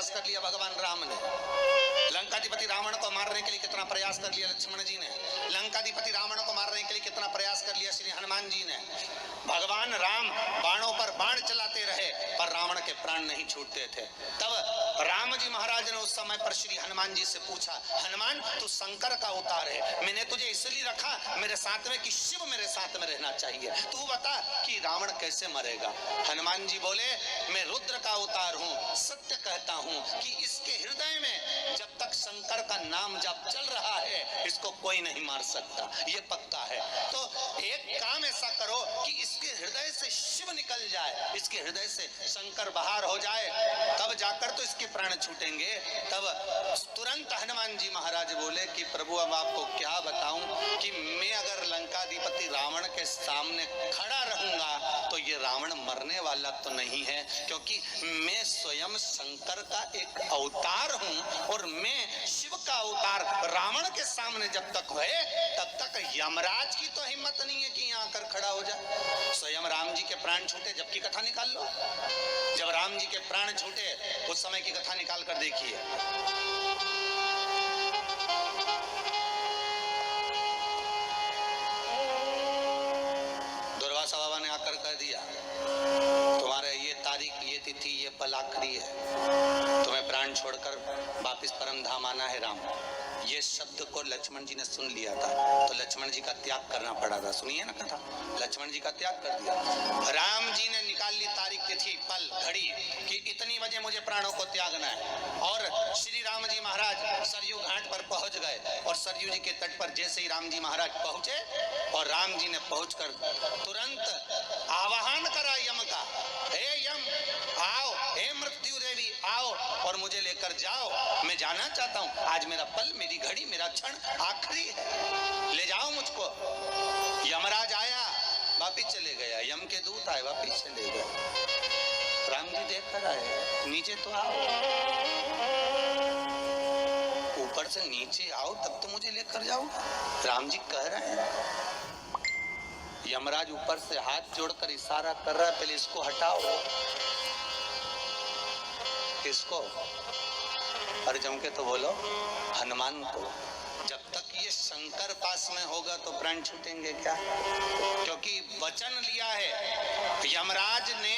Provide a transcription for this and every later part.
प्रयास कर लिया भगवान राम ने, लंकाधिपति रावण को मारने के लिए कितना प्रयास कर लिया लक्ष्मण जी ने, लंकाधिपति रावण को मारने के लिए कितना प्रयास कर लिया श्री हनुमान जी ने। भगवान राम बाणों पर बाण चलाते रहे पर रावण के प्राण नहीं छूटते थे। तब राम जी महाराज ने उस समय पर श्री हनुमान जी से पूछा, हनुमान तू शंकर का अवतार है, मैंने तुझे इसलिए रखा मेरे साथ में कि शिव मेरे साथ में रहना चाहिए, तू बता कि रावण कैसे मरेगा। हनुमान जी बोले, मैं रुद्र का अवतार हूँ, सत्य कहता हूँ कि इसके हृदय में जब तक शंकर का नाम जब चल रहा है इसको कोई नहीं मार सकता, ये पक्का है। तो एक काम ऐसा करो कि इसके हृदय से शिव निकल जाए, इसके हृदय से शंकर बाहर हो जाए, तब जाकर तो इसके प्राण छूटेंगे। तब तुरंत हनुमान जी महाराज बोले कि प्रभु अब आपको क्या बताऊं कि मैं अगर लंकाधिपति रावण के सामने खड़ा रहूंगा तो ये रावण मरने वाला तो नहीं है, क्योंकि मैं स्वयं शंकर का एक अवतार हूं और मैं शिव का अवतार रावण के सामने जब तक है तब तक यमराज की तो हिम्मत नहीं है कि यहाँ आकर खड़ा हो जाए। स्वयं राम जी के प्राण छूटे जब की कथा निकाल लो, जब राम जी के प्राण छूटे उस समय की कथा निकाल कर देखिए। दुर्वासा बाबा ने आकर कह दिया, तुम्हारे ये तारीख, ये तिथि, ये पल आखिरी है, तुम्हें प्राण छोड़कर वापिस परम धाम आना है राम। ये शब्द को लक्ष्मण जी ने सुन लिया था तो लक्ष्मण जी का त्याग करना पड़ा था। सुनिए ना कथा, लक्ष्मण जी का त्याग कर दिया। राम जी ने निकाल ली तारीख, तिथि, पल, घड़ी कि इतनी बजे मुझे प्राणों को त्यागना है। और श्री राम जी महाराज सरयू घाट पर पहुंच गए और सरयू जी के तट पर जैसे ही राम जी महाराज पहुंचे और राम जी ने पहुंचकर तुरंत आवाहन करा यम का, हे यम आओ, हे मृत्यु देवी आओ और मुझे लेकर जाओ, मैं जाना चाहता हूँ, आज मेरा पल, मेरी घड़ी, मेरा क्षण आखिरी है, ले जाओ मुझको। यमराज आया, वापिस चले गया, यम के दूत आए, वापिस चले गए। राम जी देख कर आए, नीचे तो आओ, ऊपर से नीचे आओ तब तो मुझे लेकर जाओ। राम जी कह रहे हैं, यमराज ऊपर से हाथ जोड़कर इशारा कर रहा है, पहले इसको हटाओ, इसको, और जम के तो बोलो हनुमान को। जब तक ये शंकर पास में होगा तो प्राण छूटेंगे क्या? क्योंकि वचन लिया है यमराज ने,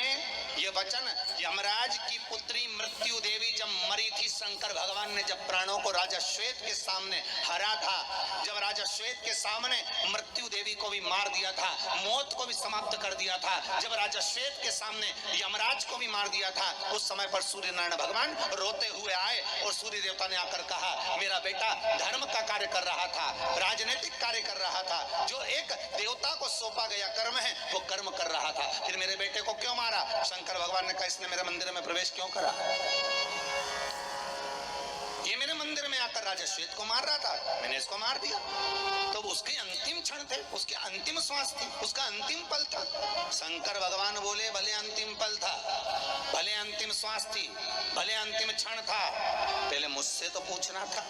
ये वचन यमराज की पुत्री मृत्यु देवी जब मरी थी, शंकर भगवान ने जब प्राणों को राजा श्वेत के सामने हरा था, जब राजा श्वेत के सामने मृत्यु देवी को भी मार दिया था, मौत को भी समाप्त कर दिया था, जब राजा श्वेत के सामने यमराज को भी मार दिया था, उस समय पर सूर्य नारायण भगवान रोते हुए आए और सूर्य देवता ने आकर कहा, मेरा बेटा धर्म का कार्य कर रहा था, राजनीतिक कार्य कर रहा था, जो एक देवता को सौंपा गया कर्म है वो कर्म कर रहा था, फिर मेरे बेटे को क्यों मारा? शंकर भगवान ने कहा, इसने मेरे मंदिर में प्रवेश क्यों करा? ये मेरे मंदिर में आकर राजा श्वेत को मार रहा था, मैंने इसको मार दिया। तो उसके अंतिम क्षण थे, उसके अंतिम श्वास थी, उसका अंतिम पल था। शंकर भगवान बोले, भले अंतिम पल था, भले अंतिम श्वास थी, भले अंतिम क्षण था, पहले मुझसे तो पूछना था।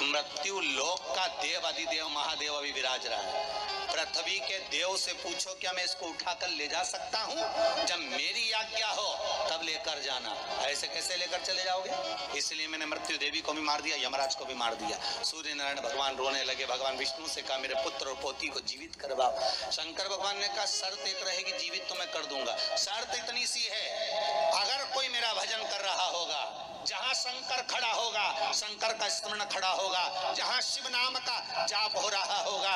मृत्यु लोक का देव अधिदेव महादेव अभी विराज रहा है, पृथ्वी के देव से पूछो क्या मैं इसको उठाकर ले जा सकता हूँ? जब मेरी आज्ञा हो तब लेकर जाना, ऐसे कैसे लेकर चले जाओगे? इसलिए मैंने मृत्यु देवी को भी मार दिया, यमराज को भी मार दिया। सूर्य नारायण भगवान रोने लगे, भगवान विष्णु से कहा मेरे पुत्र और पोती को जीवित करवाओ। शंकर भगवान ने कहा शर्त एक रहेगी, जीवित तो मैं कर दूंगा, शर्त इतनी सी है, अगर कोई मेरा भजन कर रहा होगा, जहां शंकर खड़ा होगा, शंकर का स्मरण खड़ा होगा, जहां शिव नाम का जाप हो रहा होगा,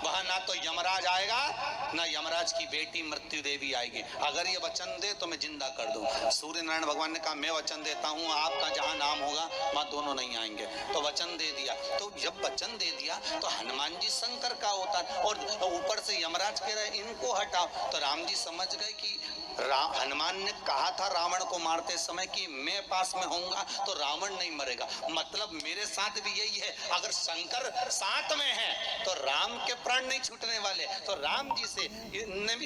वहां ना तो यमराज आएगा ना यमराज की बेटी मृत्यु देवी आएगी। अगर ये वचन दे तो मैं जिंदा कर दूं। सूर्य नारायण भगवान ने कहा मैं वचन देता हूं, आपका जहां नाम होगा वहां दोनों नहीं आएंगे। तो वचन दे दिया। तो जब वचन दे दिया तो हनुमान जी शंकर का अवतार और ऊपर से यमराज कह रहे इनको हटाओ। तो राम जी समझ गए कि हनुमान ने कहा था रावण को मारते समय कि मैं पास में होऊंगा तो रावण नहीं मरेगा, मतलब मेरे साथ भी यही है, अगर शंकर साथ में है तो राम के प्राण नहीं छूटने वाले। तो राम जी से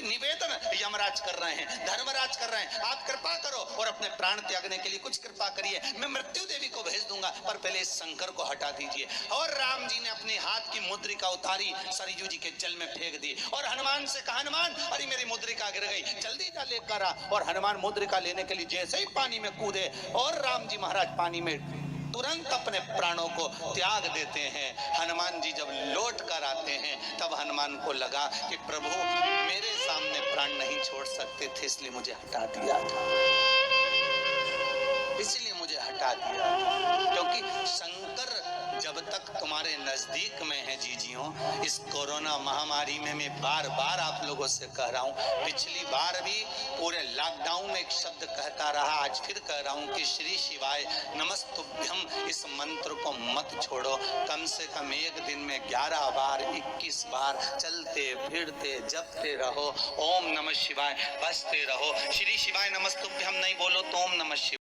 निवेदन यमराज कर रहे हैं, धर्मराज कर रहे हैं, आप कृपा करो और अपने प्राण त्यागने के लिए कुछ कृपा करिए, मैं मृत्यु देवी को भेज दूंगा, पर पहले इस शंकर को हटा दीजिए। और राम जी ने अपने हाथ की मुद्रिका उतारी, सरयू जी के जल में फेंक दी और हनुमान से कहा हनुमान अरे मेरी मुद्रिका गिर गई, जल्दी जा करा और हनुमान मुद्रिका लेने के लिए जैसे ही पानी में कूदे और राम जी महाराज पानी में तुरंत अपने प्राणों को त्याग देते हैं। हनुमान जी जब लौट कर आते हैं तब हनुमान को लगा कि प्रभु मेरे सामने प्राण नहीं छोड़ सकते थे, इसलिए मुझे हटा दिया था, इसलिए मुझे हटा दिया, क्योंकि शंकर जब तक तुम्हारे नजदीक में है जीजियों, इस कोरोना महामारी में मैं बार बार आप लोगों से कह रहा हूं, पिछली बार भी पूरे लॉकडाउन में एक शब्द कहता रहा, आज फिर कह रहा हूं कि श्री शिवाय नमस्तुभ्यम इस मंत्र को मत छोड़ो। कम से कम एक दिन में 11 बार 21 बार चलते फिरते जपते रहो, ओम नमः शिवाय बसते रहो। श्री शिवाय नमस्तुभ्यम नहीं बोलो तो ओम नमः शिवाय।